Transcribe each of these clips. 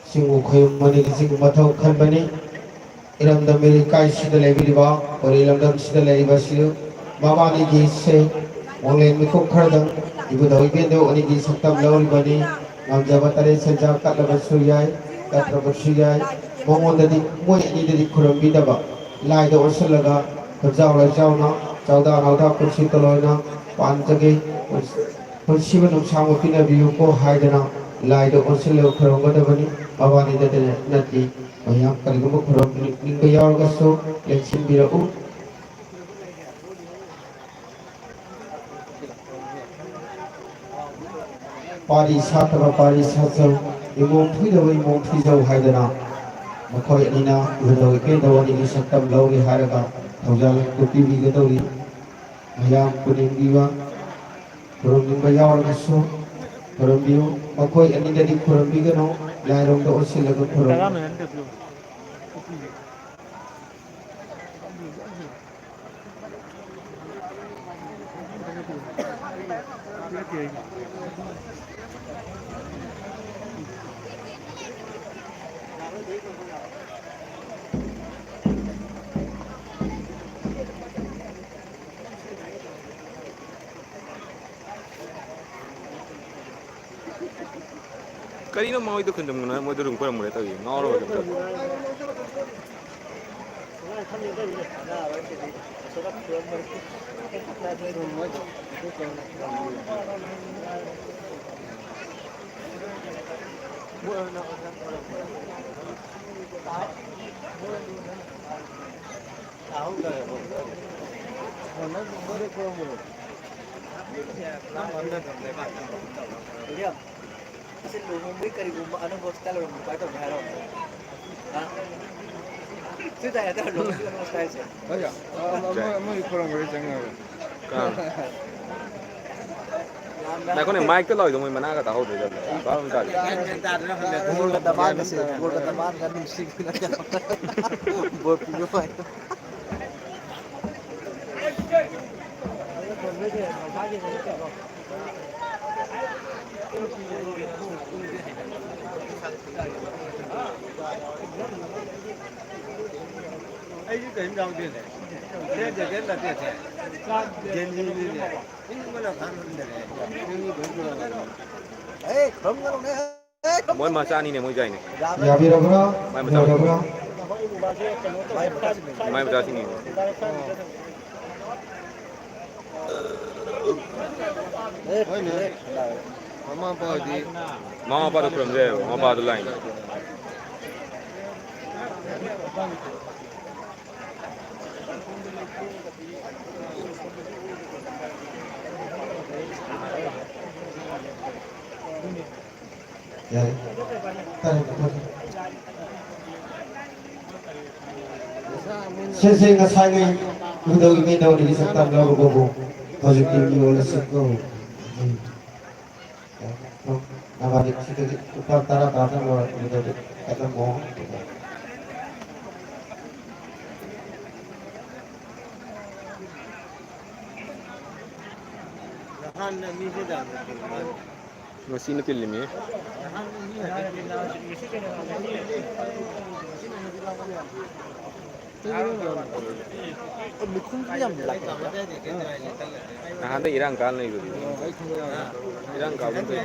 Singhu khayum mani sing mathau khanbani iram da meri kai sida lebiriba or iram da sida leriba siu mama ni gi se onlen mi khok khardang ibu doi be do oni gi saktam lawri bani ngamjaba tare senja katlaba suyai katraba suyai mongon di moi ni di khurambi daba lai da osalaga khajau la jauna chauda nauda kursi toloina panjage Persiwan sama pina biu ko haidana lai do osilo khuramga dabani awani da nati mayam kalgum khuram ninga yarga so leksin birau Pari satava pari satsau imong thuidawai imong thuijau haidana makhoi anina udawi ke dawani gi saktam lawri haraga thawjal kupi bi gadawri mayam kuning biwa khuram ninga yarga so khuram biu makhoi anina di khuram bi gano lairong da osilaga khuram Karina mau itu kendam mana mau dorong kurang mulai tahu ngawal macam tu. Kasi lumumbi kari gumba anong hostel lumumbi ito meron. Ha? Itu tayo ito lumumbi anong hostel siya. Aja, mau kurang beri jangan. Kan. Nah, kau ni mic tu loh, itu mana kata tahu tu je. Baru minta. Gol kata mana sih? Gol kata mana kan mesti kita jawab. Gol punya apa itu? Ai cái điểm đầu tiên này, thế thì cái là tiền thế, tiền gì đi này, nhưng mà là khăn hơn này, nhưng mà đúng rồi. Eh, không có đâu đấy. Mau macam ni mau jai ni. ya bi ragra Mai ya macam ragra mai macam sini. Oi này, mama apa di, Mama apa tu kurang je, mama apa tu lain. ya tare Sese ngasai ngai udah ini dah di saktam lau gogo positif ni oleh seko nama di situ upar tara tara lau udah kata mau khăn là như thế nào? Masih nak film ni. Nah, hantar Irang kal ni tu. Irang kal tu.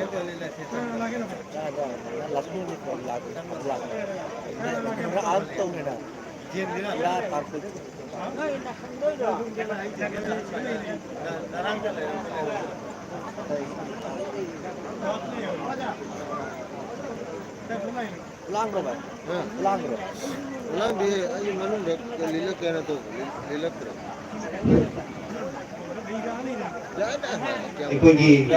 Lang rồi bạn. Lang rồi. Lang di, ayo mana dek, lilak kena tu, lilak tu. Ikugi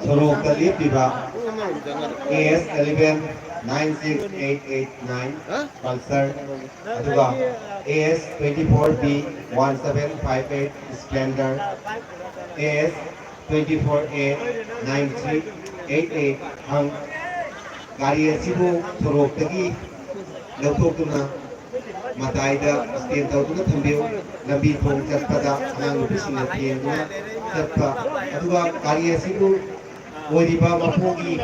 Soro Kalip Diba AS 11 96889 Pulsar Aduga AS 24B 1758 Splendor AS 24A 9388 Hang Gari Sibu Soro Tagi Lautokuna Mataida Stain Tautuna Tambiu Lambi Thong Chatpada Anang Pisina Tienuna Chatpa Aduga Gari Sibu Oiriba Mapugi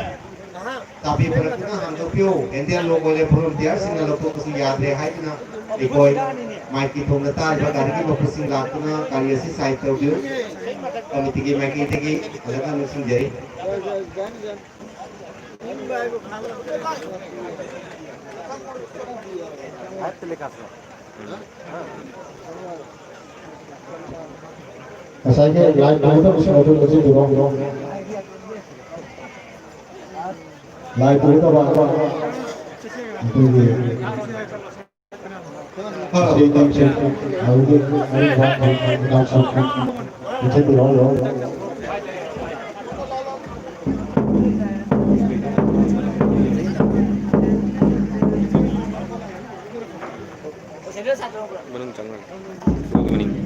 Tapi Pratna Handopio, and their logo volunteers in the local Yadre Haitna, Nikoi, Mikey from the Taj, Bagari, Mopusing Latuna, Kariasi site of you, Committee Makitiki, Alaka Nusin Jay. As I get like I don't show to the wrong. Like to the one. Menung jangan. Mening.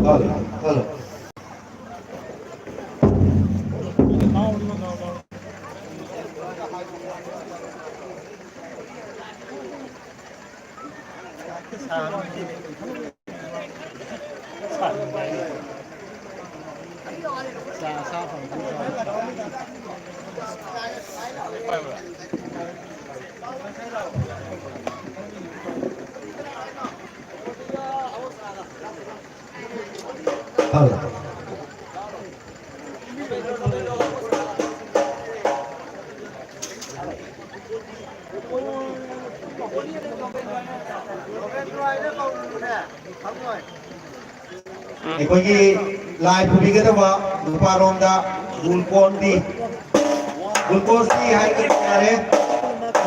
Hello. Hello. Ikoi lai pumi kita ba lupa ronda gulkondi hai kan kare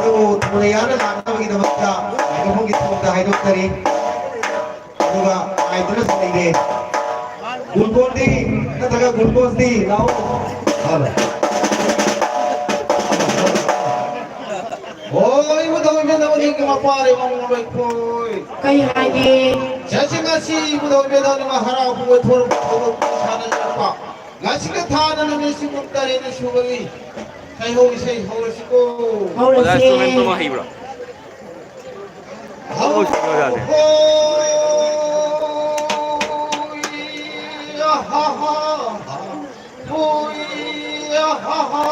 tu mulaiana lana kita baca aku pun kita baca hai dok tadi juga hai terus ini gulkondi kita jaga gulkondi lau halo oi mudah mudahan ini kemapare mau baik boy kayak lagi Jadi ngasih mudah-mudahan ni maharap buat forum sana apa. Ngasih ke tanah ni mesti mungkin ini suami. Saya siko. Ada instrumen rumah hibra. Oh, sih ada. Ya ha ha. Ya ha ha.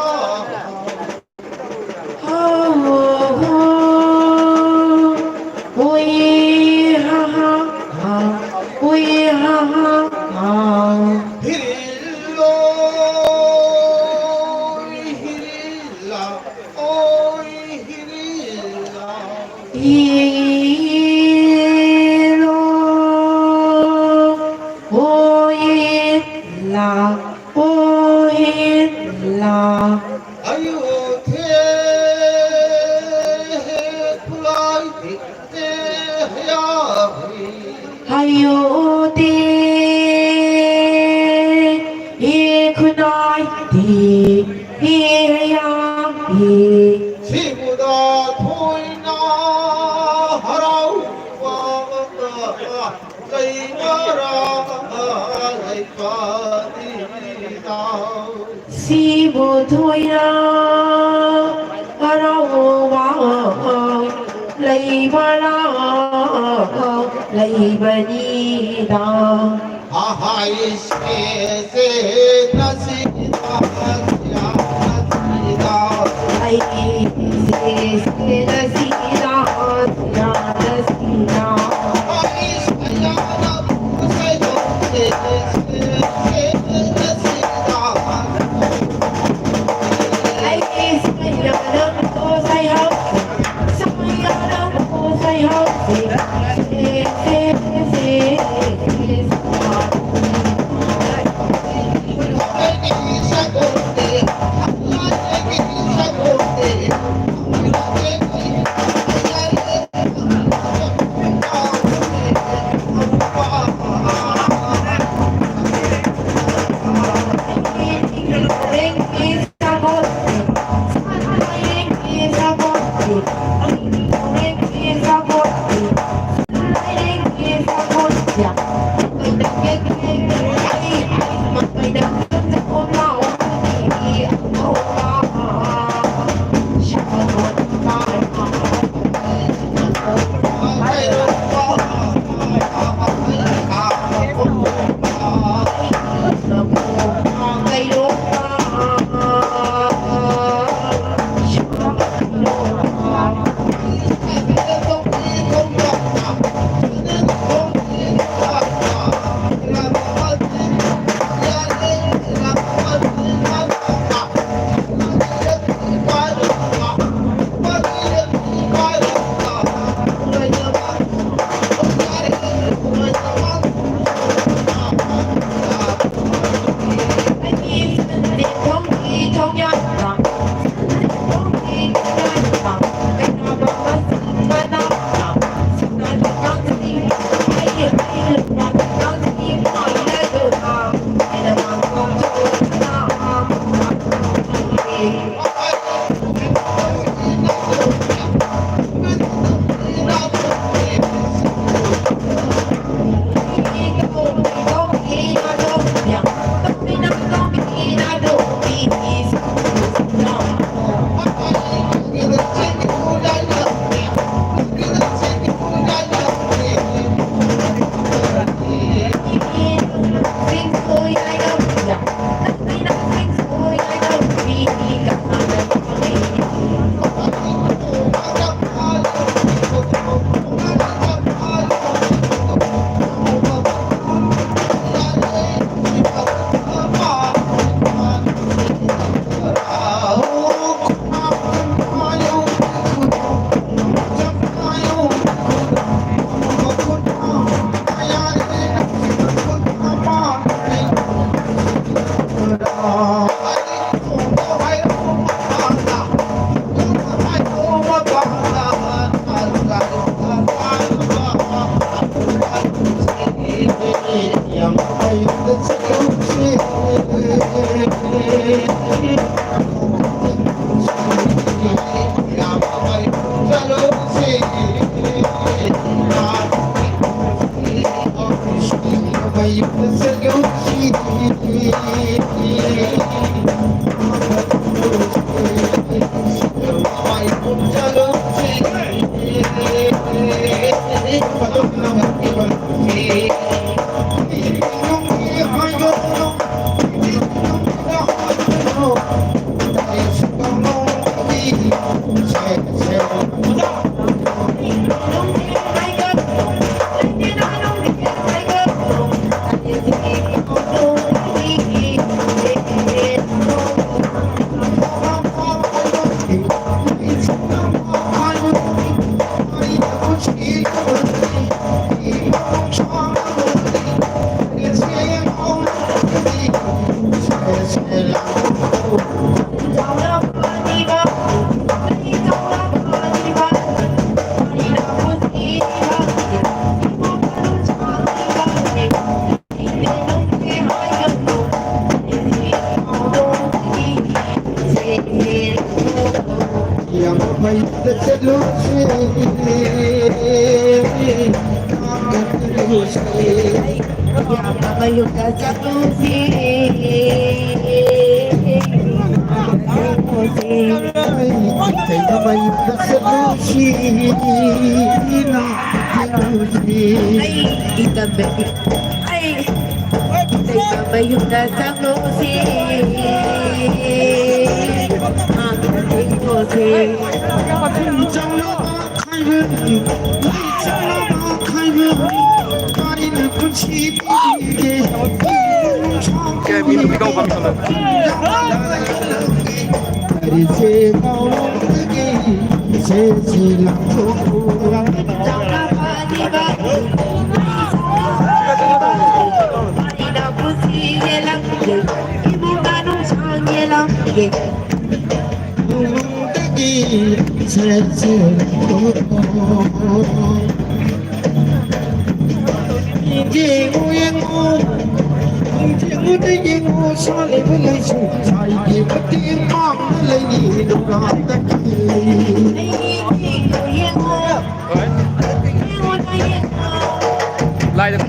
Si bồ thôi ra rau vàng lấy ba la lấy ba ni da hai se nasida ya nasida ai se nasida ya nasida hai ya na sai do se Kaya minum ikaw kami sa lang. Lai được.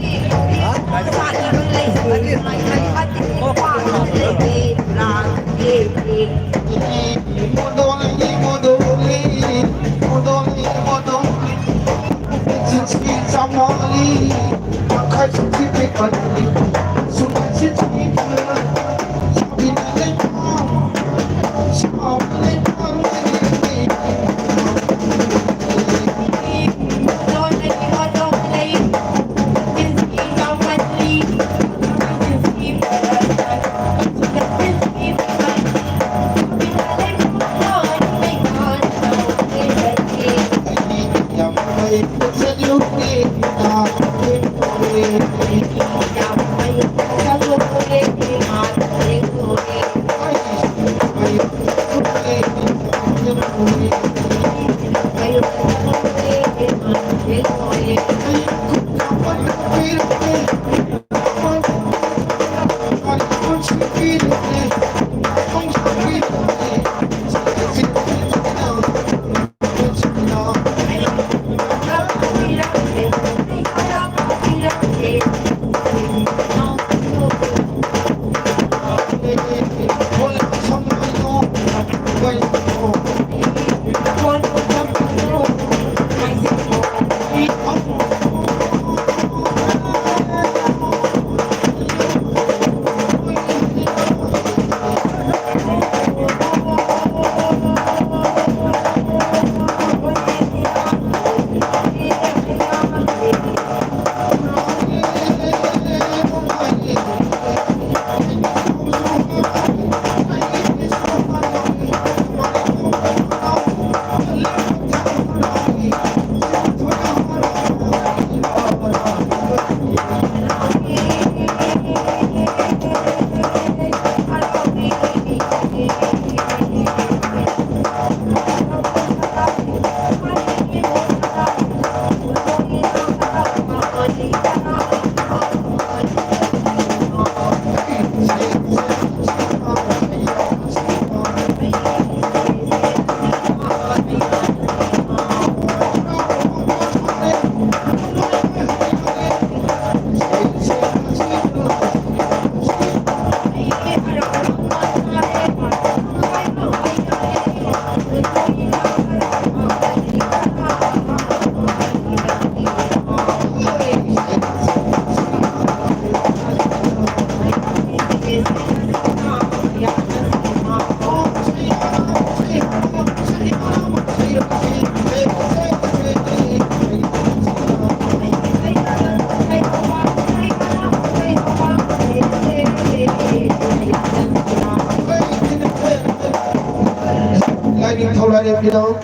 Lightning Tolari Pino,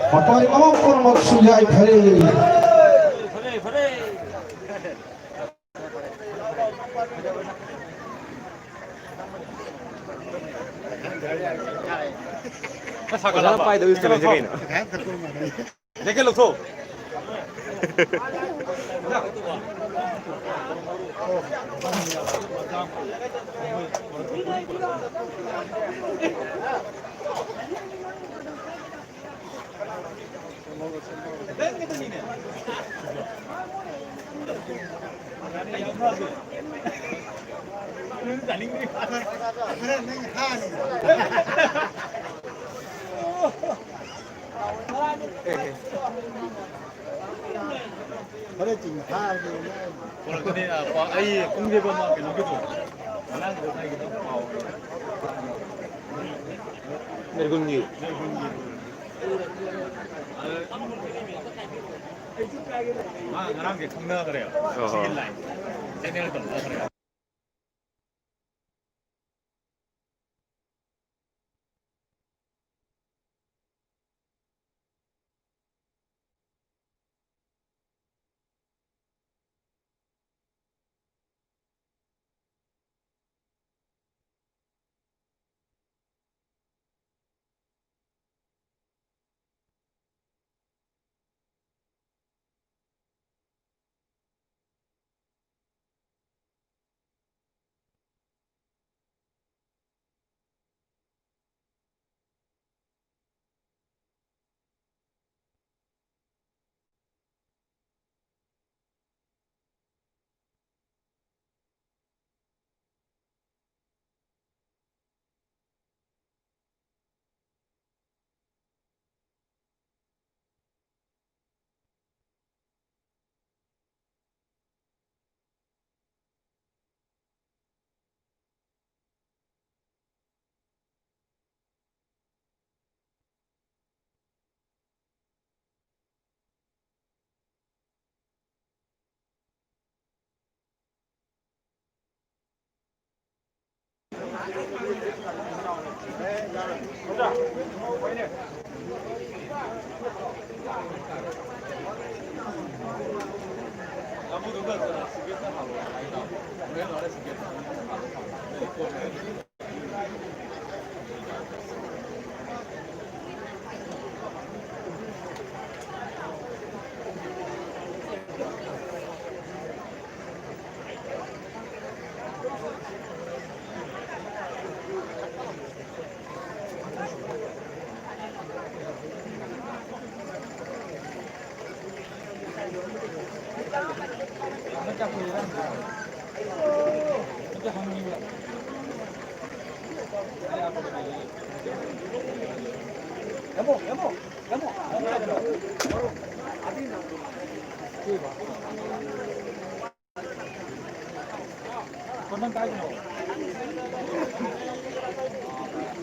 Mapai Mom Moksuyai Pari. Sana pai đâu biết cái gì nữa. Lấy cái lục thô. Có chỉnh pha thì còn cái này là có ai cũng như mà cái nó cái gì làm được hay cái nó màu Này con gì? 아, 나랑 게 통나 그래요. 시길 라인. 쟤네를 좀 그래요.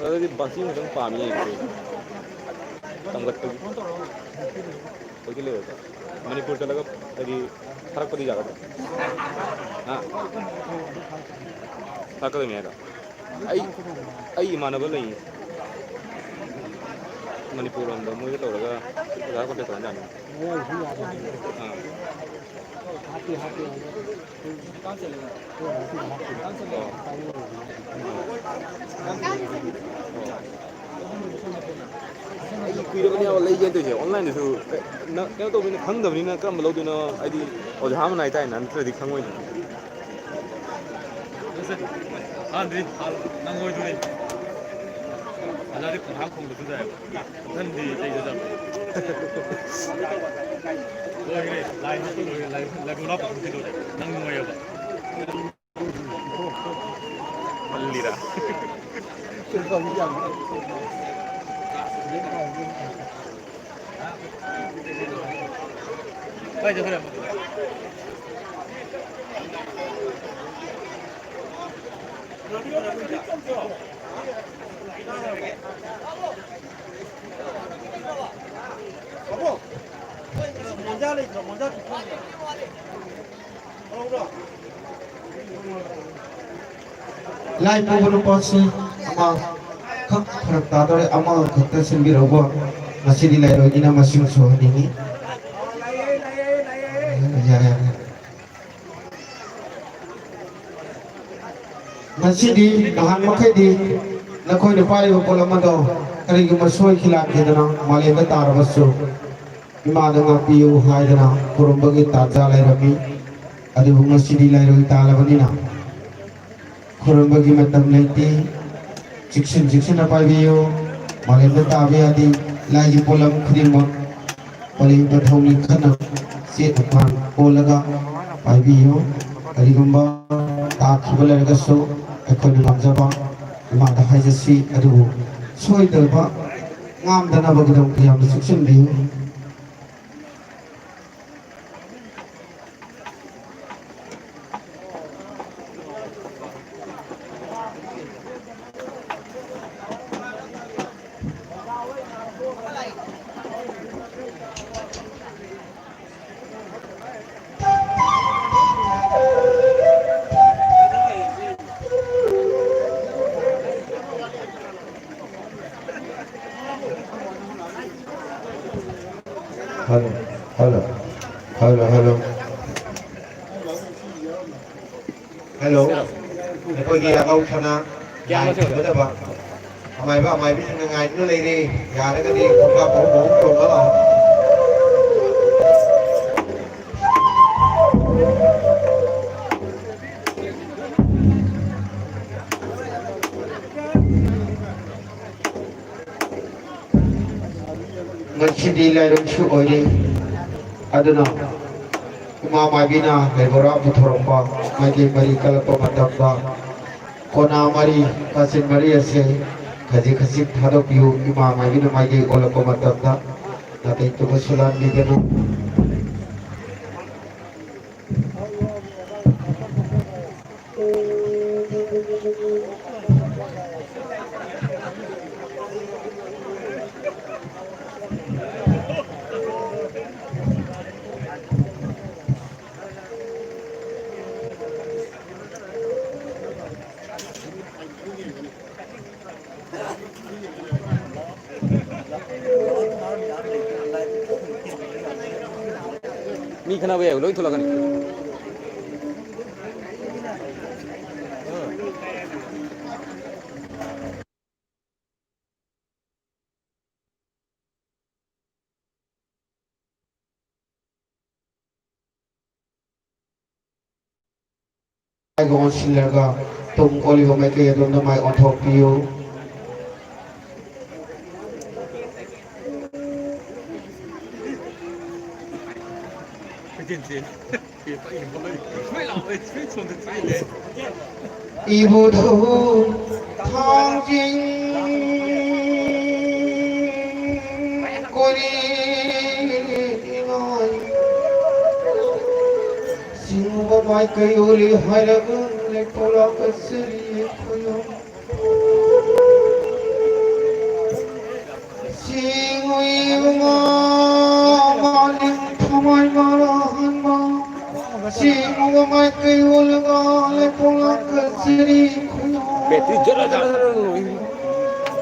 Jadi basi macam pami itu. Tanggat tu. Bagi lewat. Manipur kalau tadi farak padi jaga. Ah. Farak tu ni ada. Ai mana boleh ni. Manipur orang dah mungkin tahu lah. Dah kau dah tahu. Ah. Hati. Kuih ni awak lagi tu je online tu. Nak kalau tu mana khang dah ni nak kam belau tu nak ID. Oh jam mana itu nanti di khang mana. Andri, nangoi tu ni. Ada di khang khong tu dah. Dan di jadi dah. Lagi lain tu lagi guna apa tu dah. Nangoi apa. Malira. Baik je sudah. Apa? Monja ni, monja tu. Lai Pubunu Posi, Amang, khắc khắc ta đó ama khắc ta xin bi robo masih di lai rogi na masih so ni ya ya masih di nahan makai di na koi na pai ko lama do kari ko masoi khilap ke dana male da tar basu ima da nga piu hai dana kurum bagi taja lai rami adi masih di lai rogi ta la bani na kurum bagi matam leiti Jiksin apa video malam itu tabi adi lagi pola mukrimah paling berthoni kana set depan pola pai video adi gamba tak kibala gaso ekor Kantchaba ma dah hajasi adu soi terba ngam dana bagdam yang jiksin video Halo, halo, halo, halo, halo. Tôi ghi câu sana, dài nữa đó bà. Mày biết ngày nó lấy đi, gà nó cái đi, không có bổ trộn đó rồi. Mình xin đi lại được chút ở đây, aduna. Kuma mai bina lebora puthoromba mai ke mari kalpa matapda kona mari kasin mari ase khaji khasip thado piu ima mai bina mai ke olapa matapda nate to basulan di denu Mi khana be loi thola kani ai gon silaga tum olivo mai ke don mai on thok piu ibu thu thong jing koi ngoi singwa mai kai oli harag le pola kasri koyo singui nga maling thamai marahan ma singwa mai kai oli nga le pola kasri koyo Petri jara jara